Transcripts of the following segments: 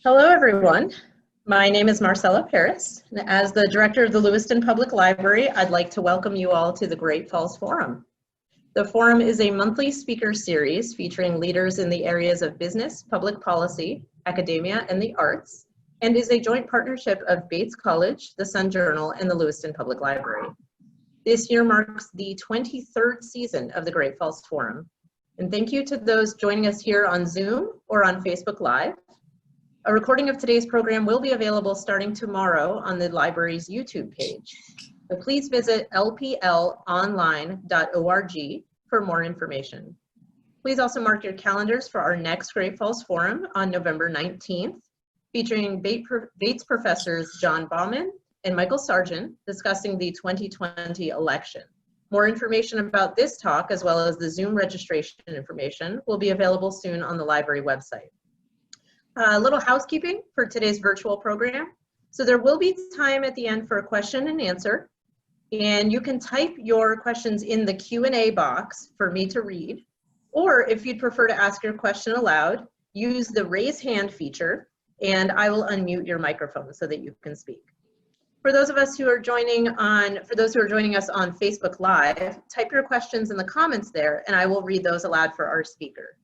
Hello, everyone. My name is Marcella Paris. And as the director of the Lewiston Public Library, I'd like to welcome you all to the Great Falls Forum. The Forum is a monthly speaker series featuring leaders in the areas of business, public policy, academia, and the arts, and is a joint partnership of Bates College, the Sun Journal, and the Lewiston Public Library. This year marks the 23rd season of the Great Falls Forum. And thank you to those joining us here on Zoom or on Facebook Live. A recording of today's program will be available starting tomorrow on the library's YouTube page. So please visit lplonline.org for more information. Please also mark your calendars for our next Great Falls Forum on November 19th, featuring Bates professors John Bauman and Michael Sargent discussing the 2020 election. More information about this talk, as well as the Zoom registration information, will be available soon on the library website. A little housekeeping for today's virtual program. So there will be time at the end for a question and answer, and you can type your questions in the Q&A box for me to read, or if you'd prefer to ask your question aloud, use the raise hand feature, and I will unmute your microphone so that you can speak. For those of us who are joining us on Facebook Live, type your questions in the comments there, and I will read those aloud for our speaker.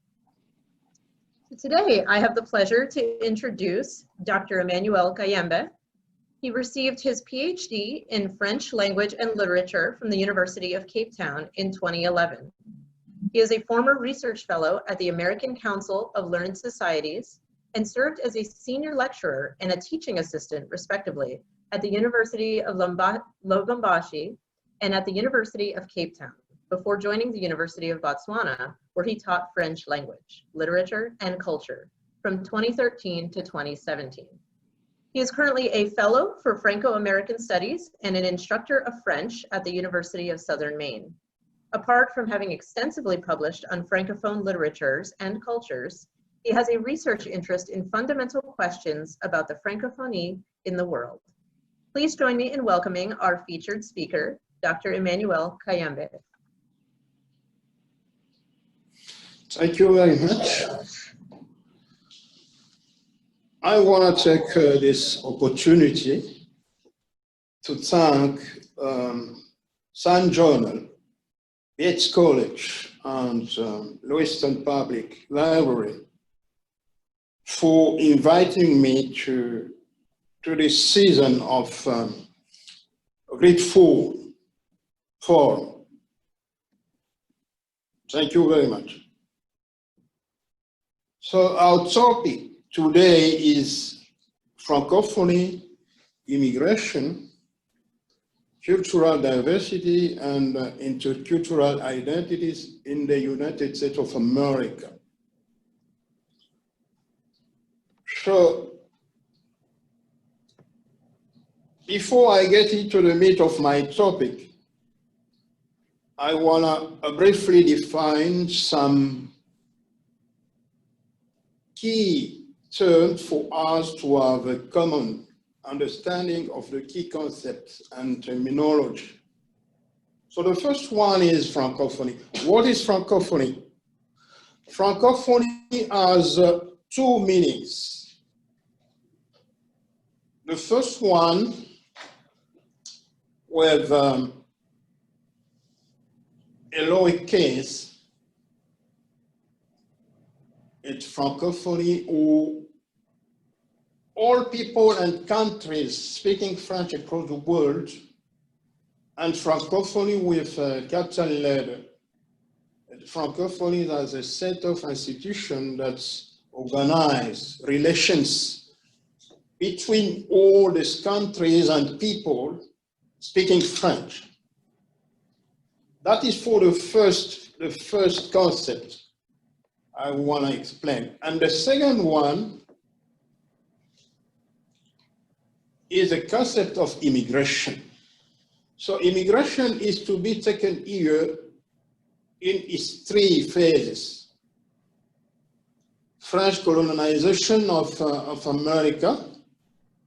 Today, I have the pleasure to introduce Dr. Emmanuel Kayembe. He received his Ph.D. in French language and literature from the University of Capetown in 2011. He is a former research fellow at the American Council of Learned Societies and served as a senior lecturer and a teaching assistant, respectively, at the University of Lubumbashi and at the University of Capetown, before joining the University of Botswana, where he taught French language, literature, and culture from 2013 to 2017. He is currently a fellow for Franco-American Studies and an instructor of French at the University of Southern Maine. Apart from having extensively published on Francophone literatures and cultures, he has a research interest in fundamental questions about the Francophonie in the world. Please join me in welcoming our featured speaker, Dr. Emmanuel Kayembe. Thank you very much. I want to take this opportunity to thank Sun Journal, Bates College, and Lewiston Public Library for inviting me to this season of Great Falls Forum. Thank you very much. So our topic today is Francophonie, immigration, cultural diversity, and intercultural identities in the United States of America. So before I get into the meat of my topic, I want to briefly define some key terms for us to have a common understanding of the key concepts and terminology. So the first one is Francophonie. What is Francophonie? Francophonie has two meanings. The first one with a lowercase, it's Francophonie, or all people and countries speaking French across the world, and Francophonie with a capital letter. Francophonie is a set of institutions that organize relations between all these countries and people speaking French. That is for the first concept I want to explain. And the second one is the concept of immigration. So immigration is to be taken here in its three phases. French colonization of America,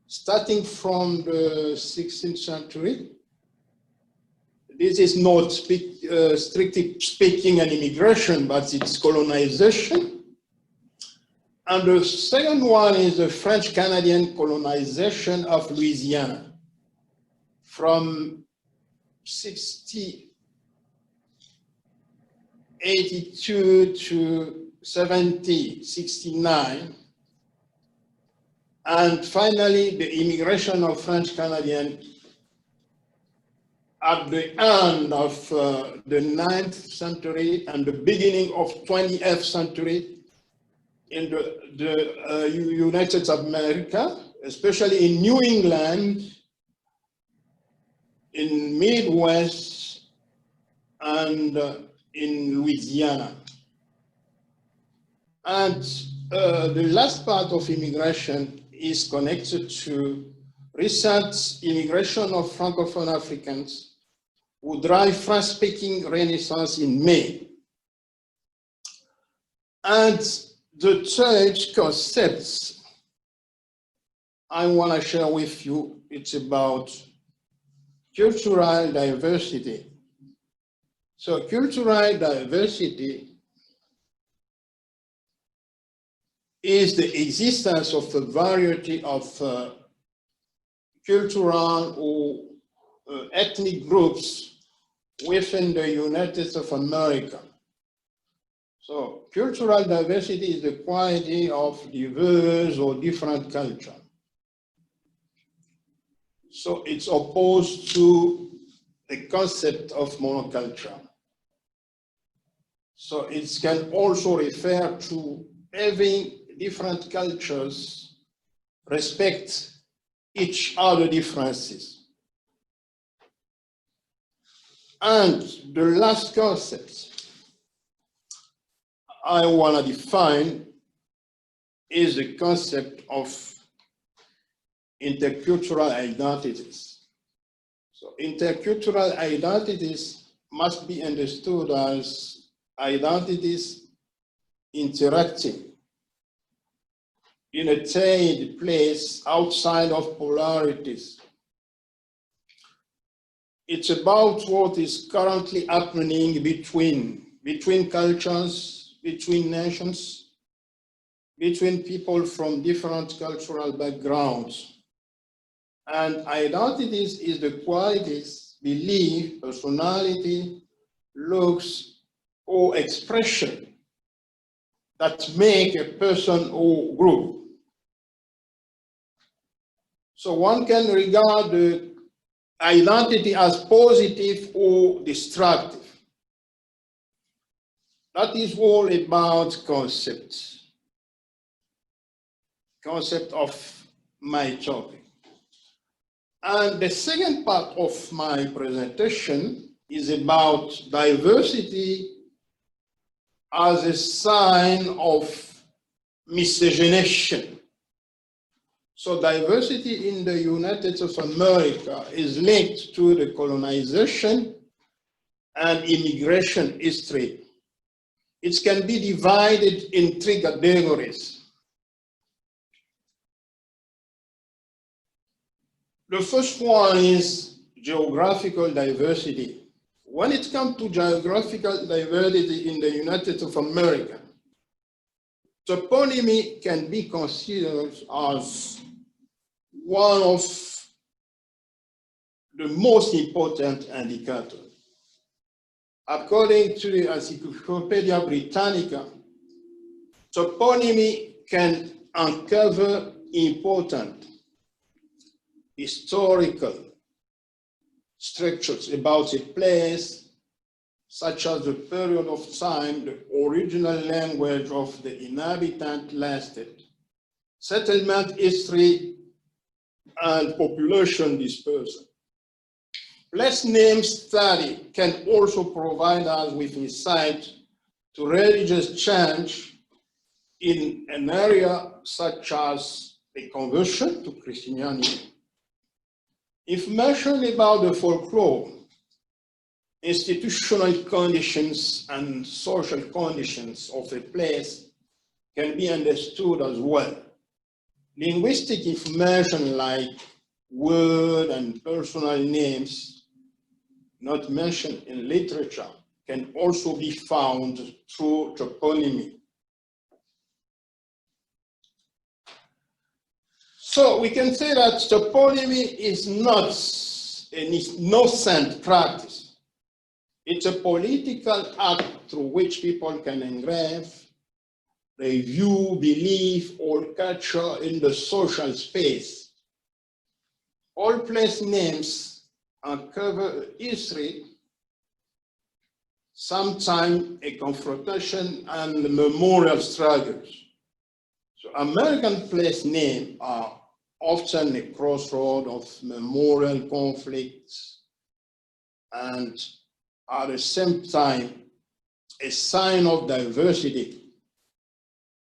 starting from the 16th century. This is not strictly speaking an immigration, but it's colonization. And the second one is the French-Canadian colonization of Louisiana from 1682 to 1769. And finally, the immigration of French-Canadian at the end of the 9th century and the beginning of 20th century in the United States of America, especially in New England, in Midwest, and in Louisiana. And the last part of immigration is connected to recent immigration of Francophone Africans who drive French-speaking Renaissance in Maine. And the third concept I want to share with you, it's about cultural diversity. So cultural diversity is the existence of a variety of cultural or ethnic groups within the United States of America. So cultural diversity is the quality of diverse or different culture. So it's opposed to the concept of monoculture. So it can also refer to having different cultures respect each other differences. And the last concept I want to define is the concept of intercultural identities. So intercultural identities must be understood as identities interacting in a third place outside of polarities. It's about what is currently happening between cultures, between nations, between people from different cultural backgrounds. And identities is the qualities, belief, personality, looks, or expression that make a person or group. So one can regard the identity as positive or destructive. That is all about concept of my topic. And the second part of my presentation is about diversity as a sign of miscegenation. So diversity in the United States of America is linked to the colonization and immigration history. It can be divided in three categories. The first one is geographical diversity. When it comes to geographical diversity in the United States of America, toponymy can be considered as one of the most important indicators. According to the Encyclopedia Britannica, toponymy can uncover important historical structures about a place, such as the period of time the original language of the inhabitant lasted, settlement history, and population dispersion. Place name study can also provide us with insight to religious change in an area such as the conversion to Christianity. Information about the folklore, institutional conditions, and social conditions of a place can be understood as well. Linguistic information like word and personal names not mentioned in literature can also be found through toponymy. So we can say that toponymy is not an innocent practice. It's a political act through which people can engrave their view, belief, or culture in the social space. All place names uncover history, sometimes a confrontation and memorial struggles. So American place names are often a crossroad of memorial conflicts and at the same time a sign of diversity.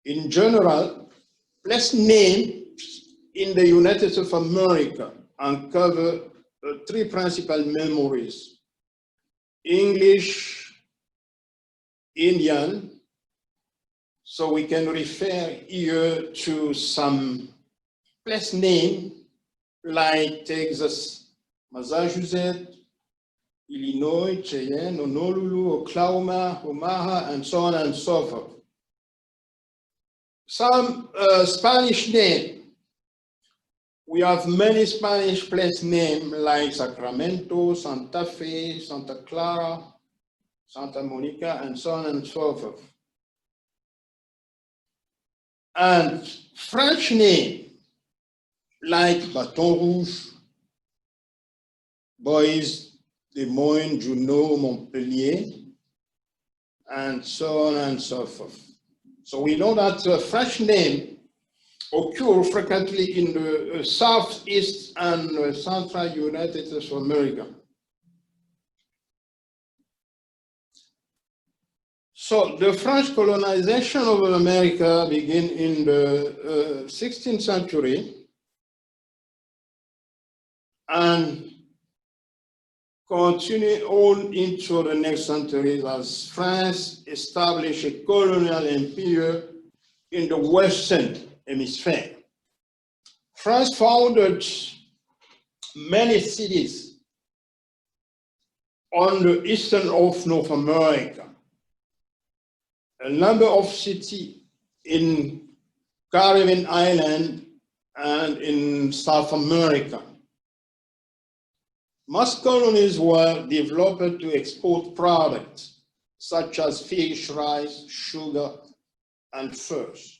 In general, place names in the United States of America uncover three principal memories: English, Indian. So we can refer here to some place name like Texas, Massachusetts, Illinois, Cheyenne, Honolulu, Oklahoma, Omaha, and so on and so forth. Some Spanish name. We have many Spanish place names like Sacramento, Santa Fe, Santa Clara, Santa Monica, and so on and so forth. And French name like Baton Rouge, Boise, Des Moines, Juneau, Montpellier, and so on and so forth. So we know that French name occur frequently in the southeast and central United States of America. So the French colonization of America began in the 16th century and continued on into the next century as France established a colonial empire in the Western Hemisphere. France founded many cities on the eastern of North America. A number of cities in Caribbean island and in South America. Most colonies were developed to export products such as fish, rice, sugar, and furs.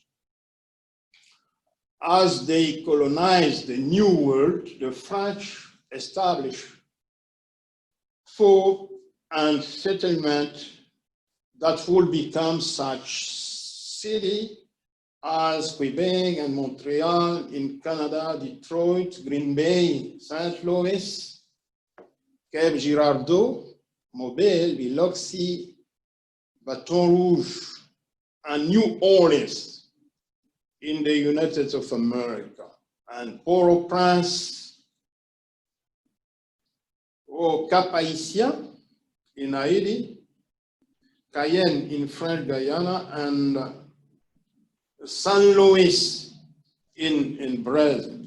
As they colonized the New World, the French established food and settlement that would become such cities as Quebec and Montreal in Canada, Detroit, Green Bay, St. Louis, Cape Girardeau, Mobile, Biloxi, Baton Rouge, and New Orleans in the United States of America, and Port-au-Prince, or Cap-Haïtien in Haiti, Cayenne in French Guyana, and San Luis in Brazil.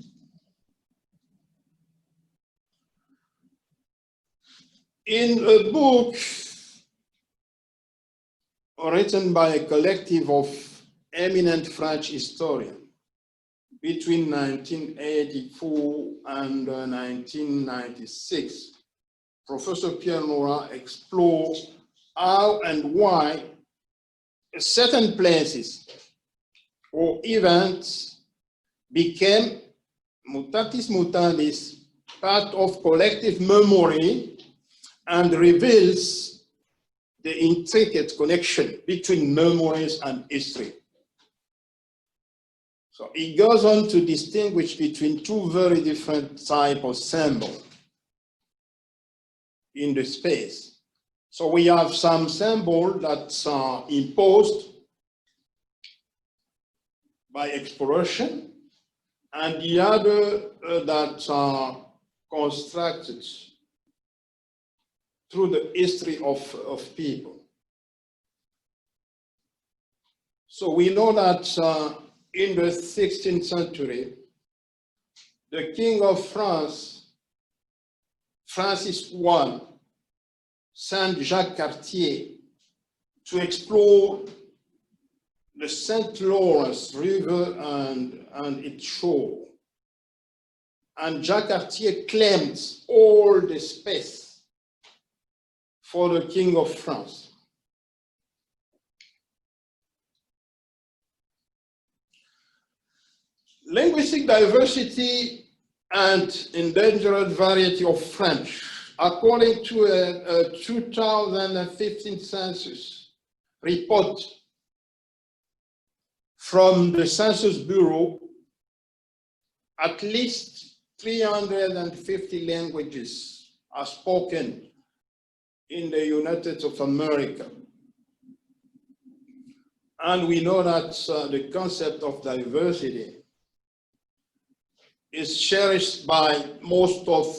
In a book written by a collective of eminent French historians between 1984 and 1996, Professor Pierre Nora explored how and why certain places or events became mutatis mutandis part of collective memory and reveals the intricate connection between memories and history. So it goes on to distinguish between two very different types of symbols in the space. So we have some symbols that are imposed by exploration, and the other that are constructed through the history of people. So we know that in the 16th century, the King of France, Francis I, sent Jacques Cartier to explore the St. Lawrence River and its shore. and Jacques Cartier claimed all the space for the King of France. Linguistic diversity and endangered variety of French. According to a 2015 census report from the Census Bureau, at least 350 languages are spoken in the United States of America. And we know that the concept of diversity is cherished by most of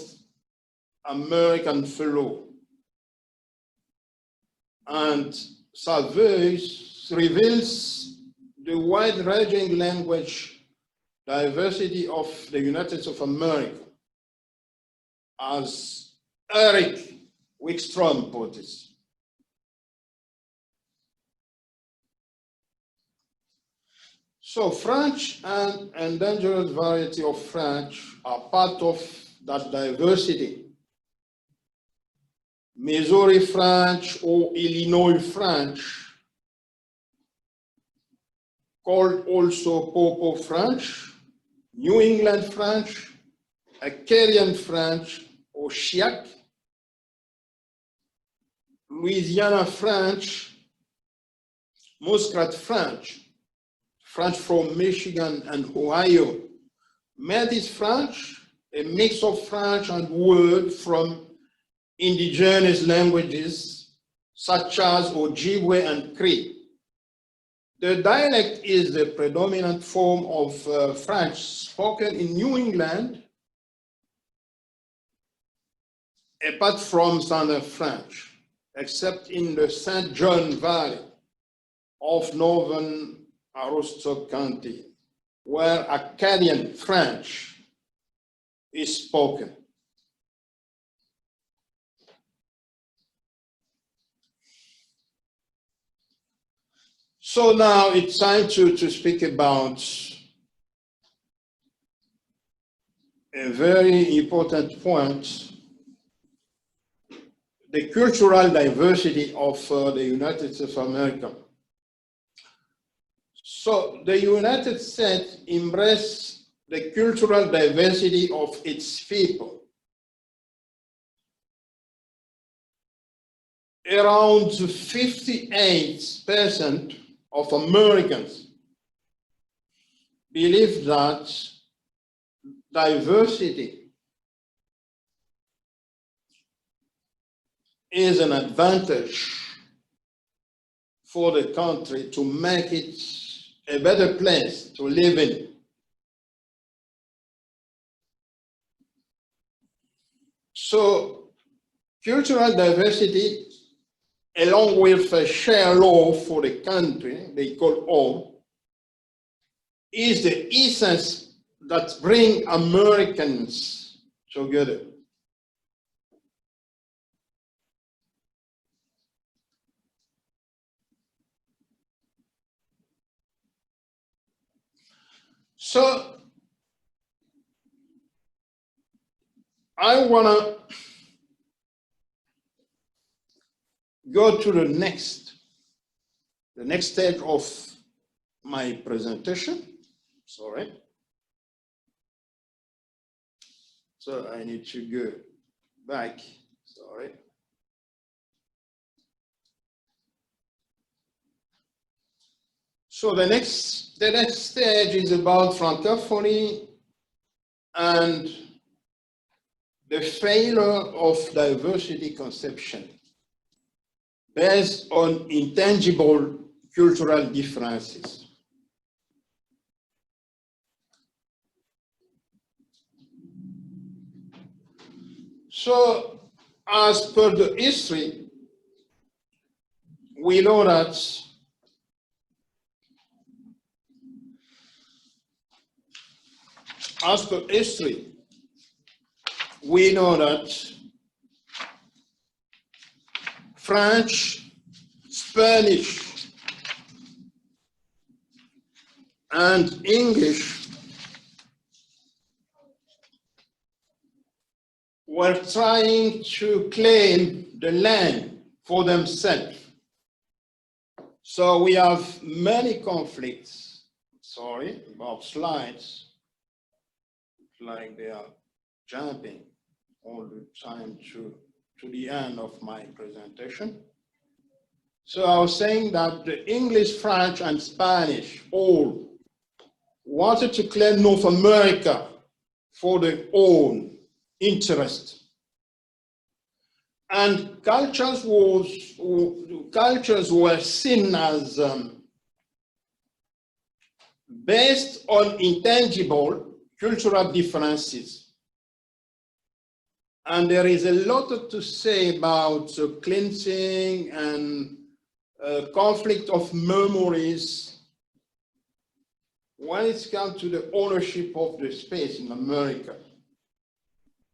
American fellows. And surveys reveals the wide-ranging language diversity of the United States of America, as Eric Wickstrom put it. So French and endangered variety of French are part of that diversity. Missouri French or Illinois French, called also Popo French, New England French, Acadian French or Chiac, Louisiana French, Muskrat French, French from Michigan and Ohio, Métis French, a mix of French and words from indigenous languages such as Ojibwe and Cree. The dialect is the predominant form of French spoken in New England, apart from Southern French, except in the St. John Valley of northern Aroostook County, where Acadian French is spoken. So now it's time to speak about a very important point, the cultural diversity of the United States of America. So the United States embraces the cultural diversity of its people. Around 58% of Americans believe that diversity is an advantage for the country to make it a better place to live in. So cultural diversity, along with a shared law for the country they call home, is the essence that brings Americans together. So I want to go to the next stage of my presentation. Sorry. So I need to go back. Sorry. So the next stage is about Francophonie and the failure of diversity conception based on intangible cultural differences. So, as per the history, we know that French, Spanish, and English were trying to claim the land for themselves. So we have many conflicts. Sorry about slides, like they are jumping all the time to the end of my presentation. So I was saying that the English, French, and Spanish all wanted to claim North America for their own interest. And cultures were seen as based on intangible cultural differences. And there is a lot to say about cleansing and conflict of memories when it comes to the ownership of the space in America.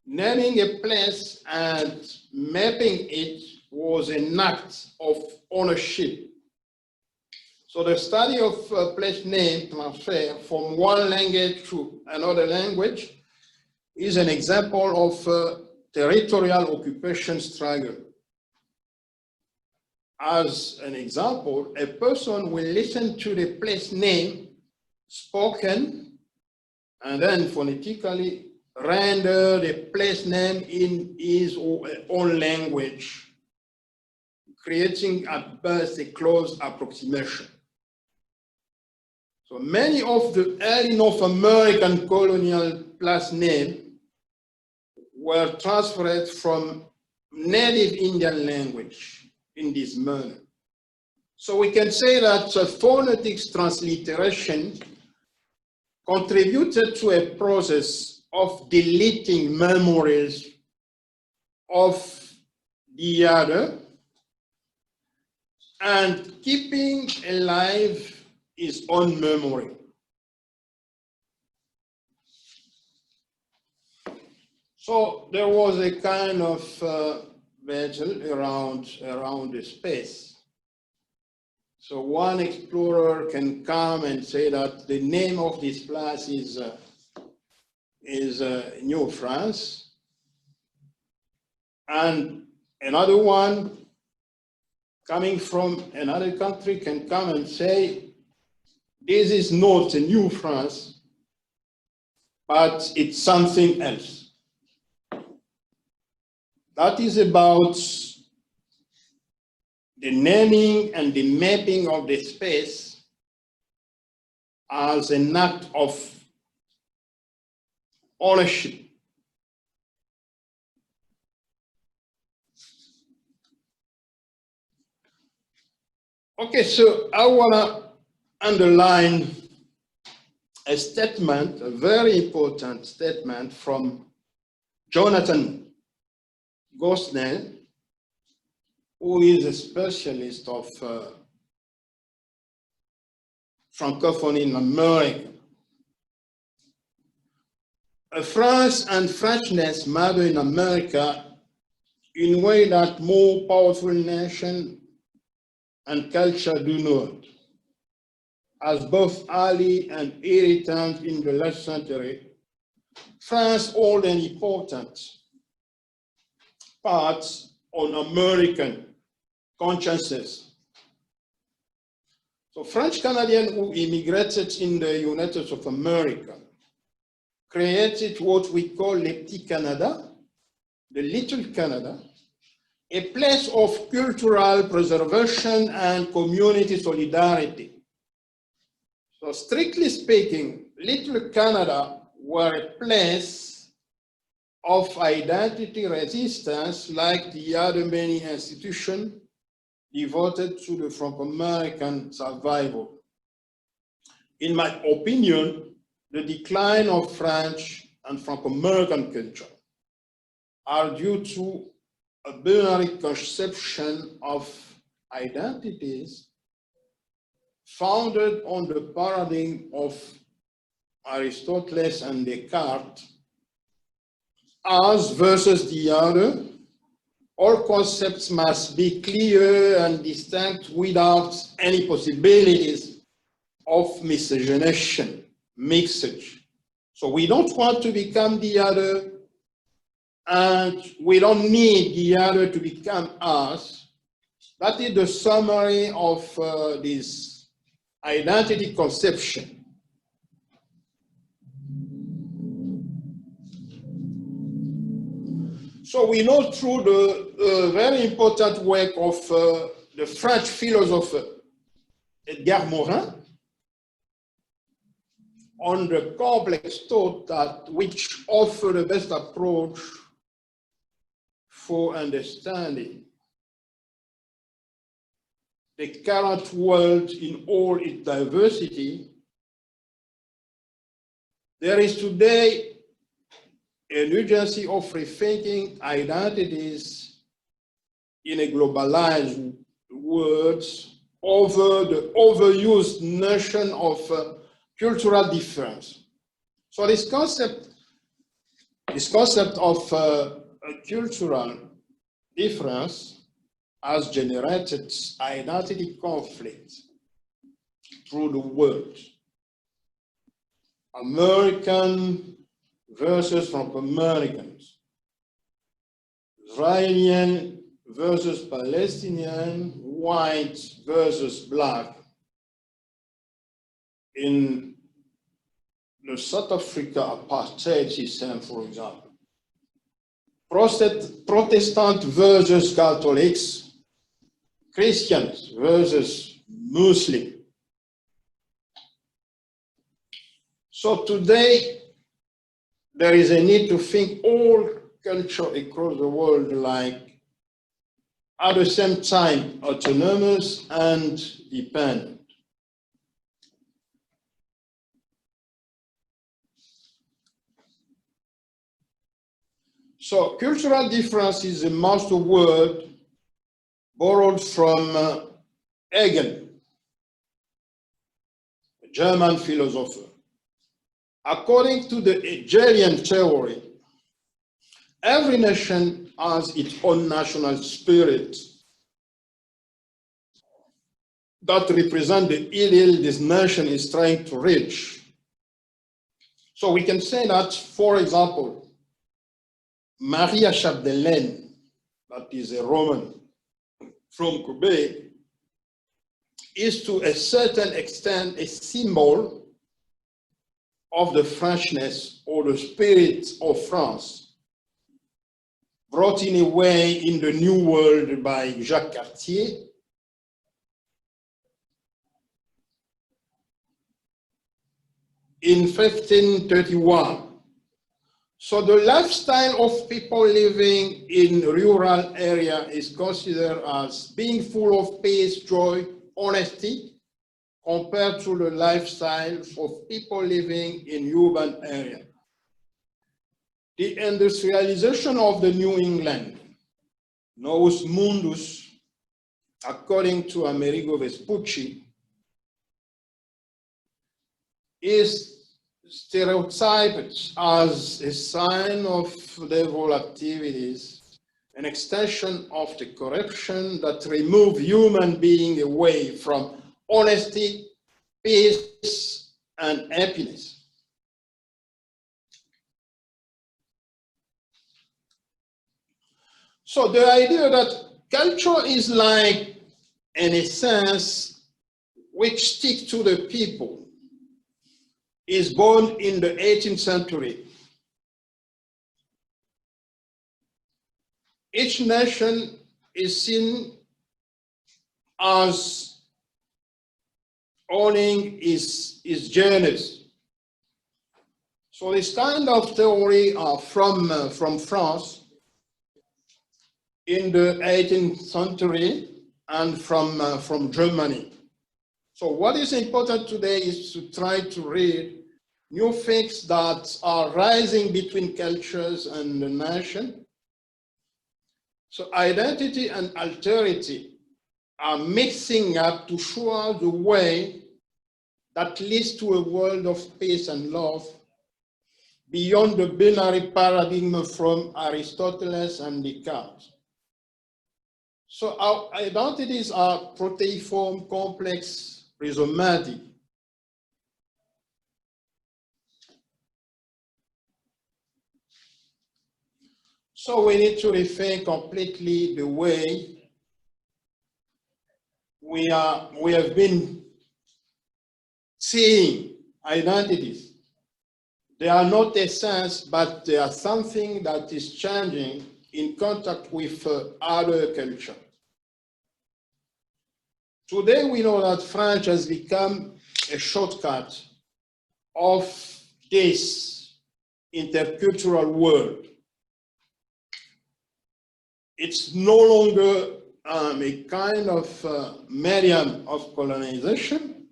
Naming a place and mapping it was an act of ownership. So the study of place name transfer from one language to another language is an example of territorial occupation struggle. As an example, a person will listen to the place name spoken and then phonetically render the place name in his or her own language, creating at best a close approximation. So many of the early North American colonial place names were transferred from native Indian language in this manner. So we can say that phonetics transliteration contributed to a process of deleting memories of the other and keeping alive his own memory. So there was a kind of battle around the space. So one explorer can come and say that the name of this place is New France, and another one coming from another country can come and say, this is not a New France, but it's something else. That is about the naming and the mapping of the space as an act of ownership. Okay, so I want to underline a statement, a very important statement from Jonathan Gosnell, who is a specialist of Francophonie in America. France and Frenchness matter in America in a way that more powerful nations and culture do not, as both ally and irritant in the last century. France hold an important part on American consciences. So French Canadians who immigrated in the United States of America created what we call Le Petit Canada, the Little Canada, a place of cultural preservation and community solidarity. So strictly speaking, Little Canada were a place of identity resistance like the other many institutions devoted to the Franco-American survival. In my opinion, the decline of French and Franco-American culture are due to a binary conception of identities founded on the paradigm of Aristotle and Descartes, as versus the other. All concepts must be clear and distinct without any possibilities of miscegenation, mixage. So we don't want to become the other, and we don't need the other to become us. That is the summary of this identity conception. So we know through the very important work of the French philosopher Edgar Morin on the complex thought that which offer the best approach for understanding the current world in all its diversity. There is today an urgency of rethinking identities in a globalized world over the overused notion of cultural difference. So this concept of a cultural difference has generated identity conflict through the world. American versus Franco-Americans, Israeli versus Palestinian, white versus black. In the South Africa apartheid system, for example, Protestant versus Catholics, Christians versus Muslim. So today, there is a need to think all culture across the world like at the same time autonomous and dependent. So cultural difference is a master word borrowed from Hegel, a German philosopher. According to the Hegelian theory, every nation has its own national spirit that represents the ideal this nation is trying to reach. So we can say that, for example, Maria Chapdelaine, that is a Roman from Quebec, is to a certain extent a symbol of the Frenchness or the spirit of France, brought in a way in the New World by Jacques Cartier. In 1531. So the lifestyle of people living in rural area is considered as being full of peace, joy, honesty, compared to the lifestyle of people living in urban area. The industrialization of the New England, Novus Mundus, according to Amerigo Vespucci, is stereotyped as a sign of devil activities, an extension of the corruption that remove human being away from honesty, peace, and happiness. So the idea that culture is like an essence which sticks to the people is born in the 18th century. Each nation is seen as owning its journeys. So this kind of theory from France in the 18th century and from Germany. So what is important today is to try to read new things that are rising between cultures and the nation. So identity and alterity are mixing up to show the way that leads to a world of peace and love beyond the binary paradigm from Aristotle and Descartes. So our identities are proteiform, complex, rhizomatic. So we need to rethink completely the way we have been seeing identities. They are not essence, but they are something that is changing in contact with other culture. Today we know that French has become a shortcut of this intercultural world. It's no longer a kind of medium of colonization,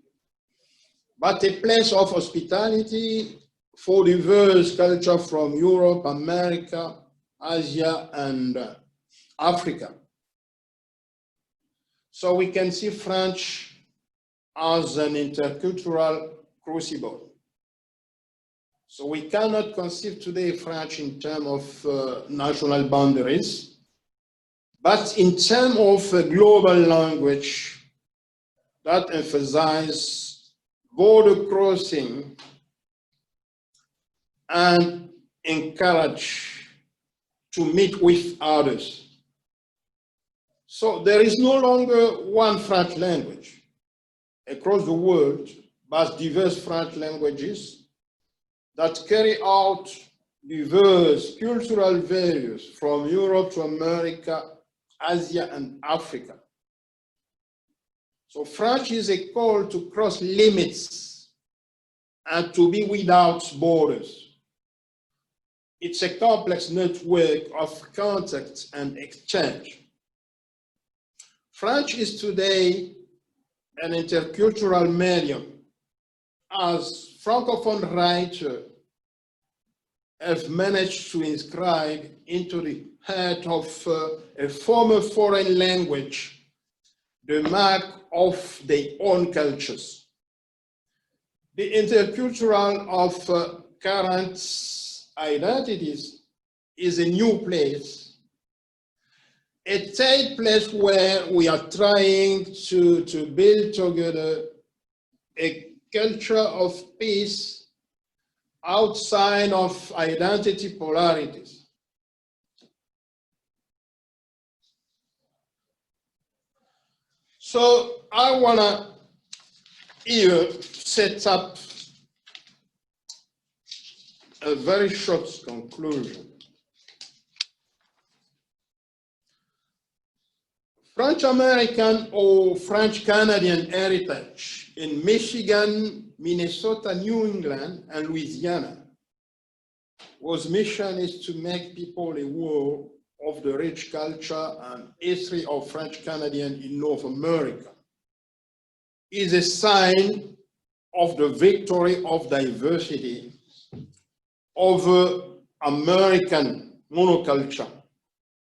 but a place of hospitality for diverse culture from Europe, America, Asia, and Africa. So we can see French as an intercultural crucible. So we cannot conceive today French in terms of national boundaries, but in terms of a global language that emphasizes border crossing and encourage to meet with others. So there is no longer one French language across the world, but diverse French languages that carry out diverse cultural values from Europe to America, Asia, and Africa. So French is a call to cross limits and to be without borders. It's a complex network of contact and exchange. French is today an intercultural medium, as Francophone writers have managed to inscribe into the heart of a former foreign language the mark of their own cultures. The intercultural of current identities is a new place, a tight place where we are trying to build together a culture of peace outside of identity polarities. So I wanna here set up a very short conclusion. French-American or French-Canadian heritage in Michigan, Minnesota, New England, and Louisiana, whose mission is to make people aware of the rich culture and history of French-Canadian in North America, is a sign of the victory of diversity over American monoculture.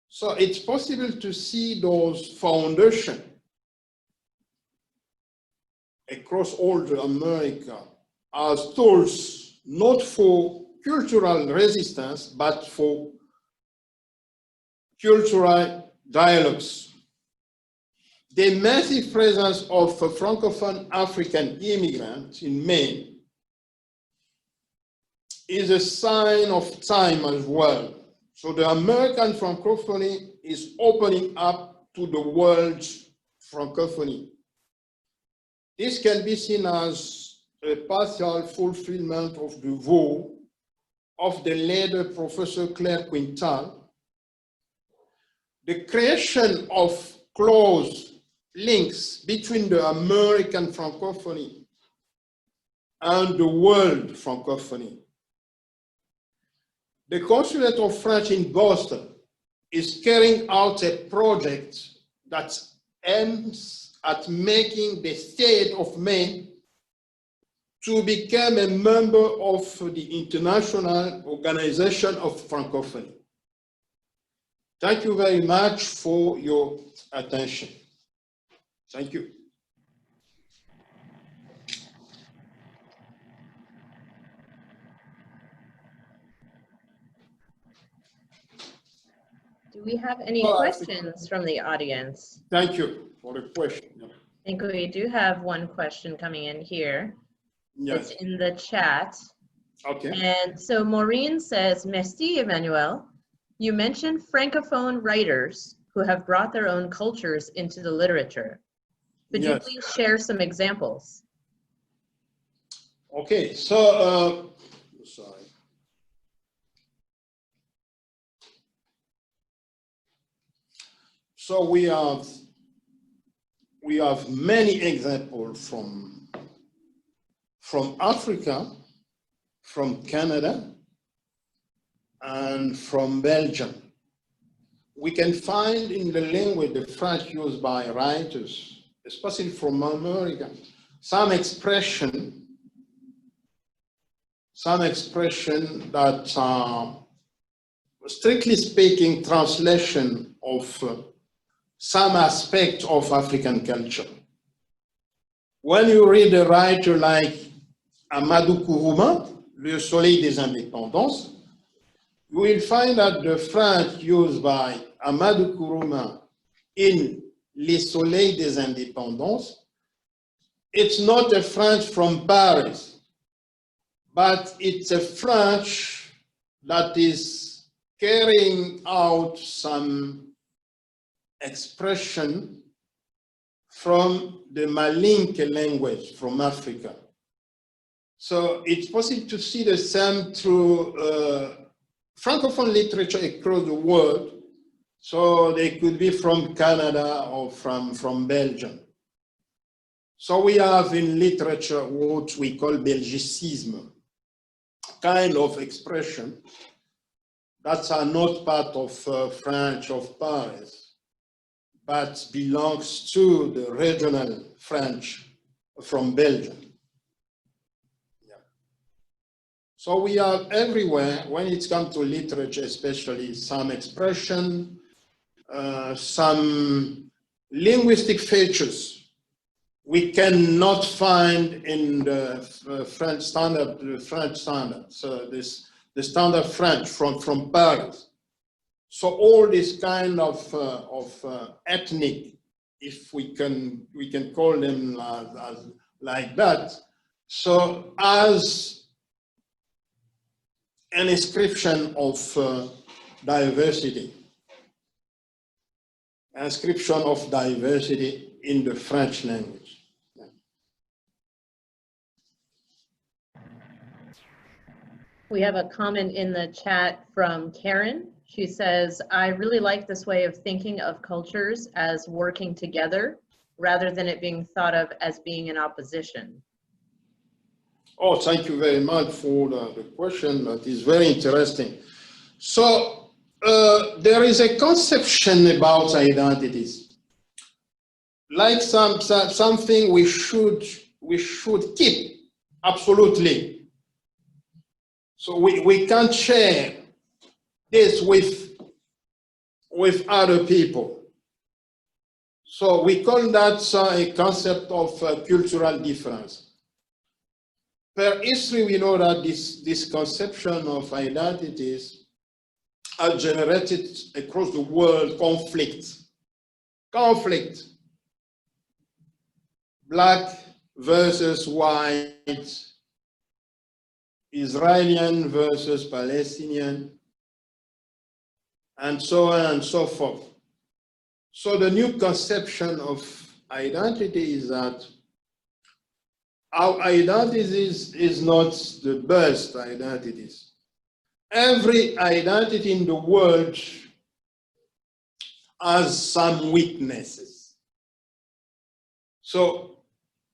So it's possible to see those foundations across all the America as tools not for cultural resistance, but for cultural dialogues. The massive presence of Francophone African immigrants in Maine is a sign of time as well. So the American Francophonie is opening up to the world's Francophonie. This can be seen as a partial fulfillment of the vow of the later Professor Claire Quintal, the creation of close links between the American Francophonie and the world Francophonie. The Consulate of French in Boston is carrying out a project that aims at making the state of Maine to become a member of the International Organization of Francophonie. Thank you very much for your attention. Thank you. Do we have any questions from the audience? Thank you for the question. I think we do have one question coming in here. Yes. It's in the chat. Okay. And so Maureen says, Merci, Emmanuel. You mentioned Francophone writers who have brought their own cultures into the literature. Could you Yes. please share some examples? Okay, so, sorry. So we have many examples from Africa, from Canada, and from Belgium. We can find in the language, the French used by writers, especially from America, some expression that are, strictly speaking, translation of some aspect of African culture. When you read a writer like Amadou Kourouma, Le Soleil des Indépendances, you will find that the French used by Amadou Kourouma in Les Soleils des Indépendances, it's not a French from Paris, but it's a French that is carrying out some expression from the Malinke language from Africa. So it's possible to see the same through Francophone literature across the world. So they could be from Canada or from Belgium. So we have in literature what we call Belgicism, kind of expression that are not part of French of Paris, but belongs to the regional French from Belgium. Yeah. So we have everywhere, when it comes to literature especially, some expression, some linguistic features we cannot find in the French standard, so the standard French from Paris. So all this kind of ethnic, if we can call them like that, so as an inscription of diversity, inscription of diversity in the French language. We have a comment in the chat from Karen. She says, I really like this way of thinking of cultures as working together rather than it being thought of as being in opposition. Oh, thank you very much for the question. That is very interesting. So there is a conception about identities, like something we should keep, absolutely. So we can't share this with other people. So we call that a concept of cultural difference. Per history, we know that this conception of identities are generated across the world conflict. Black versus white, Israeli versus Palestinian, and so on and so forth. So the new conception of identity is that our identities is not the best identities. Every identity in the world has some weaknesses. So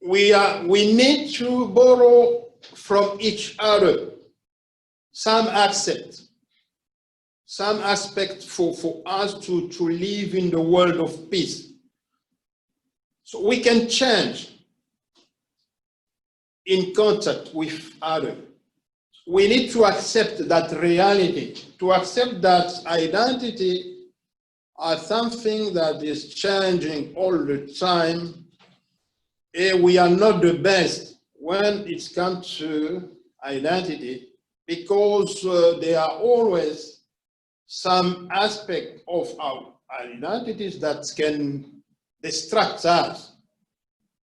we need to borrow from each other some aspect for us to live in the world of peace. So we can change in contact with others. We need to accept that reality, to accept that identity as something that is changing all the time. We are not the best when it comes to identity, because there are always some aspect of our identities that can distract us.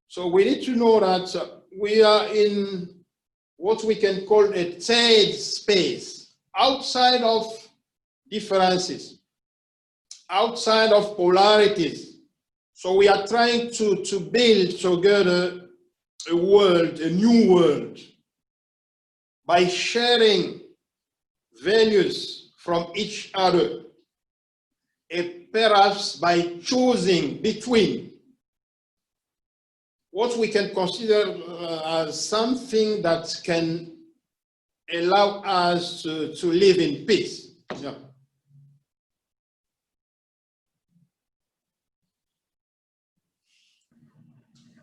So we need to know that we are in what we can call a safe space outside of differences, outside of polarities. So we are trying to build together a world, a new world, by sharing values from each other, and perhaps by choosing between what we can consider as something that can allow us to live in peace. Yeah.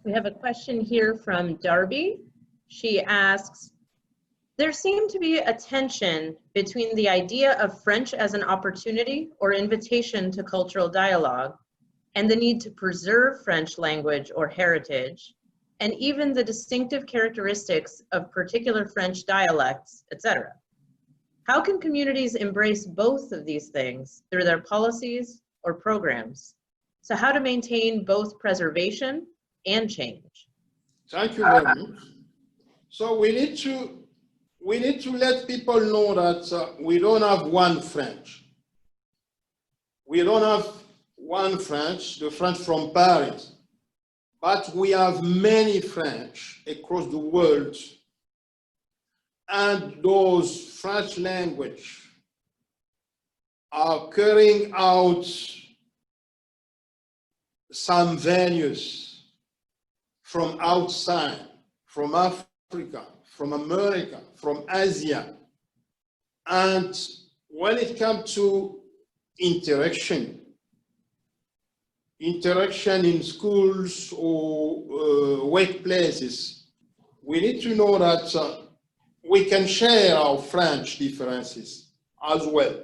We have a question here from Darby. She asks, there seemed to be a tension between the idea of French as an opportunity or invitation to cultural dialogue and the need to preserve French language or heritage, and even the distinctive characteristics of particular French dialects, etc. How can communities embrace both of these things through their policies or programs? So how to maintain both preservation and change? Thank you very much. So we need to let people know that we don't have one French. We don't have one French, the French from Paris, but we have many French across the world. And those French language are carrying out some values from outside, from Africa, from America, from Asia. And when it comes to interaction in schools or workplaces, we need to know that we can share our French differences as well.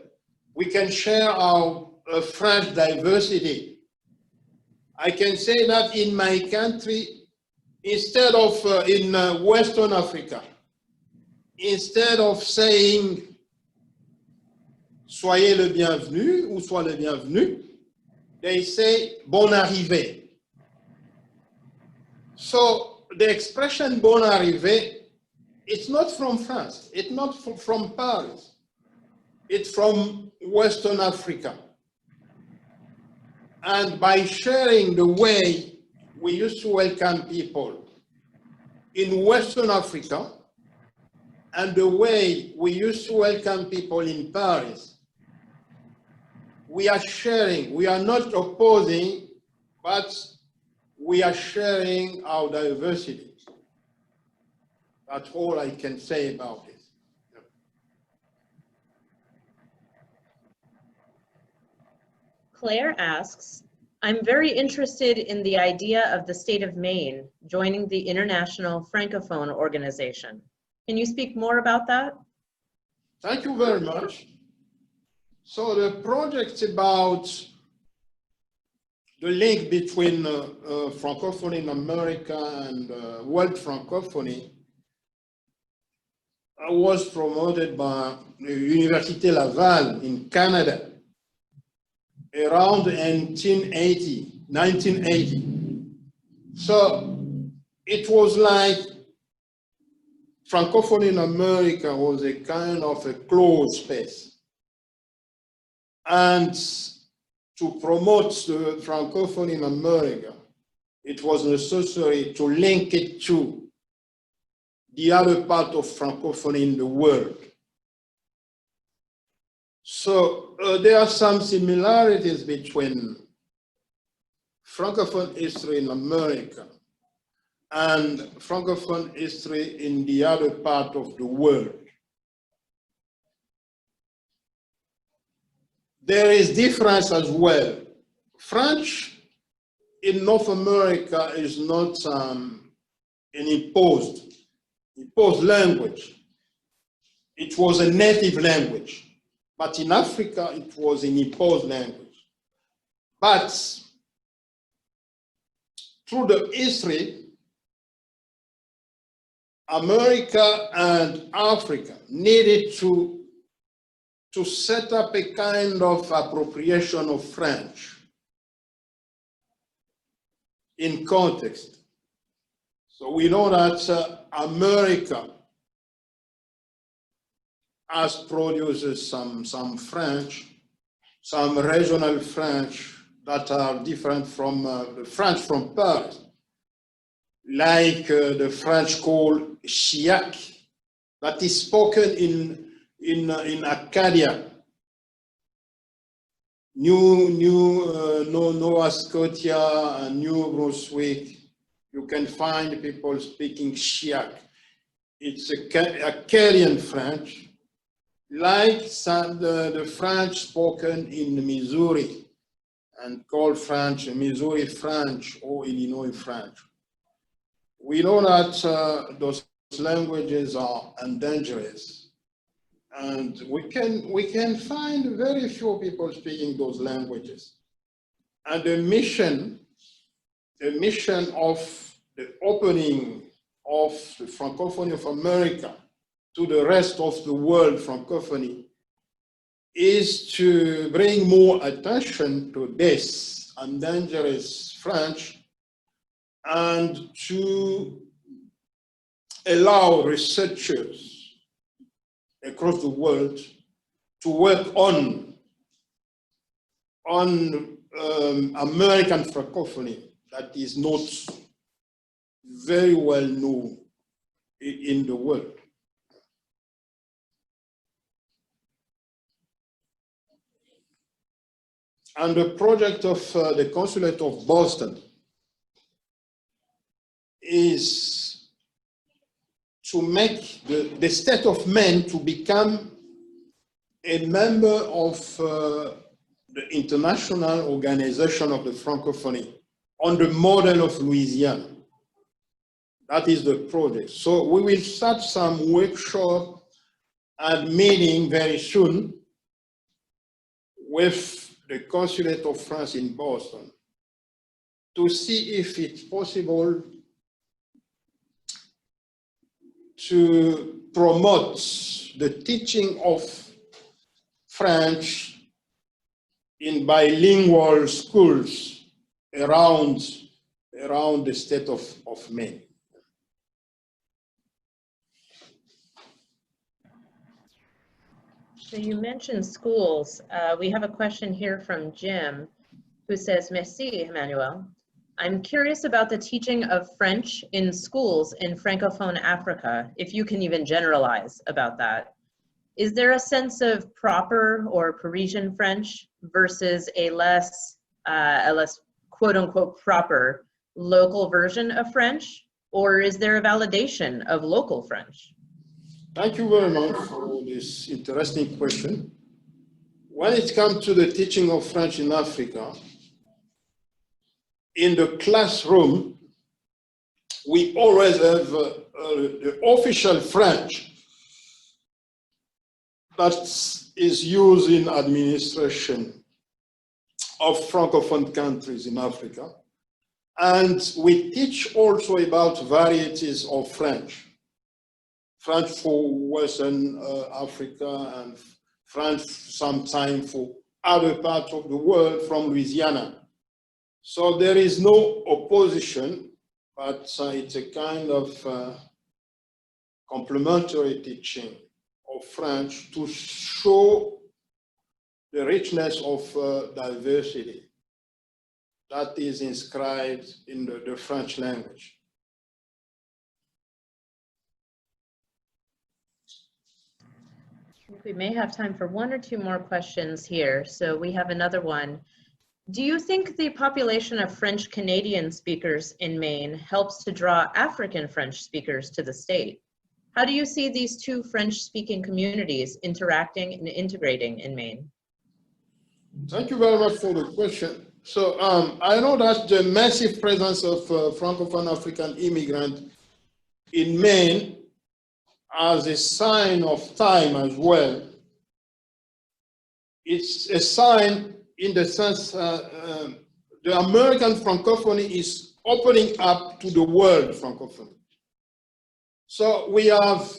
We can share our French diversity. I can say that in my country, instead of in Western Africa, instead of saying soyez le bienvenu ou sois le bienvenu, they say bon arrivée. So the expression bon arrivée, it's not from France, it's not from Paris, it's from Western Africa. And by sharing the way we used to welcome people in Western Africa and the way we used to welcome people in Paris, we are sharing, we are not opposing, but we are sharing our diversity. That's all I can say about it. Claire asks, I'm very interested in the idea of the state of Maine joining the International Francophone Organization. Can you speak more about that? Thank you very much. So the project about the link between Francophonie in America and World Francophonie was promoted by the University Laval in Canada around 1980. So it was like Francophonie in America was a kind of a closed space. And to promote the Francophonie in America, it was necessary to link it to the other part of Francophonie in the world. So there are some similarities between Francophone history in America and Francophone history in the other part of the world. There is difference as well. French in North America is not an imposed language. It was a native language. But in Africa, it was an imposed language. But through the history, America and Africa needed to set up a kind of appropriation of French in context. So we know that America has produced some French, some regional French that are different from the French from Paris, like the French called Chiac, that is spoken in Acadia, Nova Scotia and New Brunswick. You can find people speaking Chiac. It's Acadian French, like the French spoken in Missouri and called French, Missouri French or Illinois French. We know that those languages are endangered, and we can find very few people speaking those languages. And the mission of the opening of the Francophonie of America to the rest of the world Francophonie is to bring more attention to this endangered French and to allow researchers across the world to work on American Francophonie that is not very well known in the world. And the project of the Consulate of Boston is to make the state of Maine to become a member of the International Organization of the Francophonie on the model of Louisiana. That is the project. So we will start some workshop and meeting very soon with the Consulate of France in Boston to see if it's possible to promote the teaching of French in bilingual schools around the state of Maine. So you mentioned schools. We have a question here from Jim who says, Merci, Emmanuel. I'm curious about the teaching of French in schools in Francophone Africa, if you can even generalize about that. Is there a sense of proper or Parisian French versus a less quote unquote proper local version of French? Or is there a validation of local French? Thank you very much for this interesting question. When it comes to the teaching of French in Africa, in the classroom, we always have the official French that is used in administration of Francophone countries in Africa. And we teach also about varieties of French. French for Western Africa and French sometimes for other parts of the world from Louisiana. So there is no opposition, but it's a kind of complementary teaching of French to show the richness of diversity that is inscribed in the French language. We may have time for one or two more questions here. So we have another one. Do you think the population of French Canadian speakers in Maine helps to draw African French speakers to the state? How do you see these two French-speaking communities interacting and integrating in Maine? Thank you very much for the question. So I know that the massive presence of Francophone African immigrants in Maine as a sign of time as well. It's a sign in the sense the American Francophonie is opening up to the world Francophonie. So we have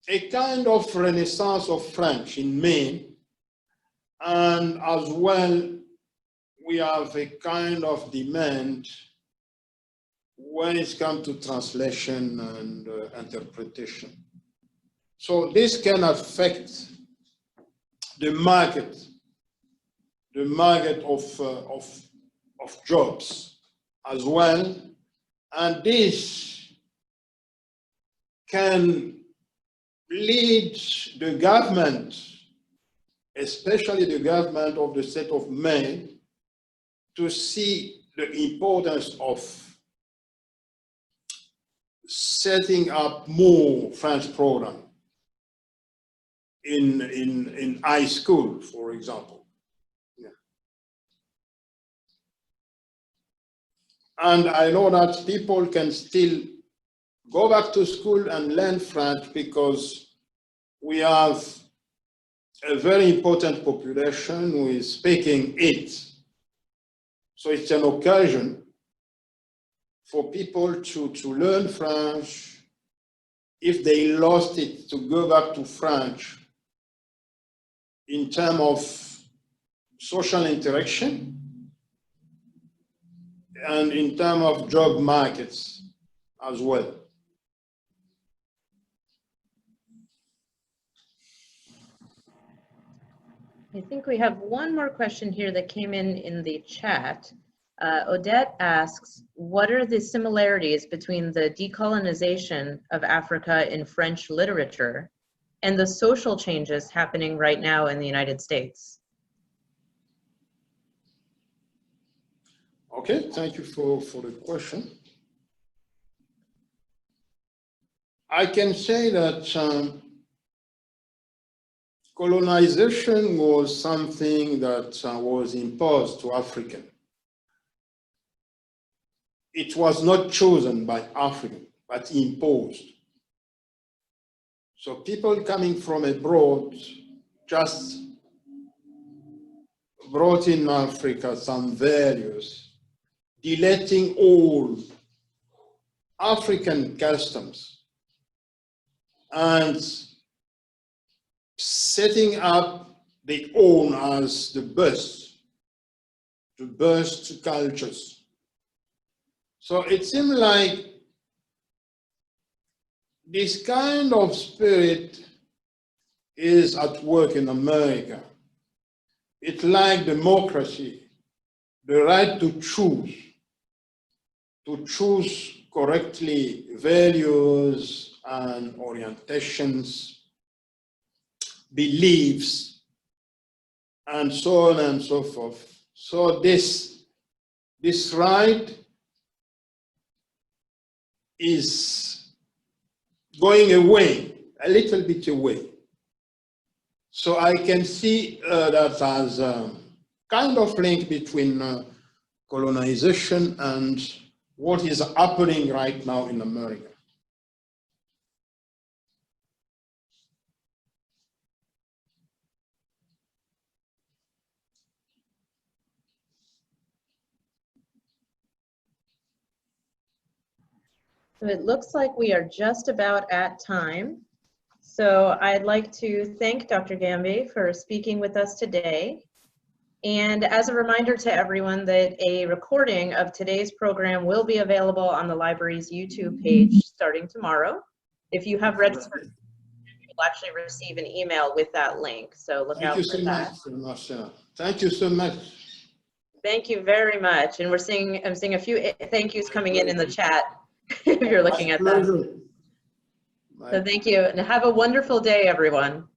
a kind of renaissance of French in Maine, and as well we have a kind of demand when it comes to translation and interpretation. So this can affect the market the market of jobs as well. And this can lead the government, especially the government of the state of Maine, to see the importance of setting up more French programs in high school, for example. Yeah. And I know that people can still go back to school and learn French because we have a very important population who is speaking it. So it's an occasion for people to learn French. If they lost it, to go back to French in terms of social interaction and in terms of job markets as well. I think we have one more question here that came in the chat. Odette asks, what are the similarities between the decolonization of Africa in French literature and the social changes happening right now in the United States? Okay, thank you for the question. I can say that colonization was something that was imposed to Africans. It was not chosen by Africans, but imposed. So people coming from abroad just brought in Africa some values, deleting all African customs and setting up their own as the best cultures. So it seemed like this kind of spirit is at work in America. It's like democracy, the right to choose correctly values and orientations, beliefs, and so on and so forth. So this right is going away, a little bit away. So I can see that as a kind of link between colonization and what is happening right now in America. So it looks like we are just about at time. So I'd like to thank Dr. Kayembe for speaking with us today. And as a reminder to everyone that a recording of today's program will be available on the library's YouTube page starting tomorrow. If you have registered, you'll actually receive an email with that link. So look out for that. Thank you so much, Marcella. Thank you so much. Thank you very much. And I'm seeing a few thank yous coming in the chat if you're looking at that. So thank you and have a wonderful day, everyone.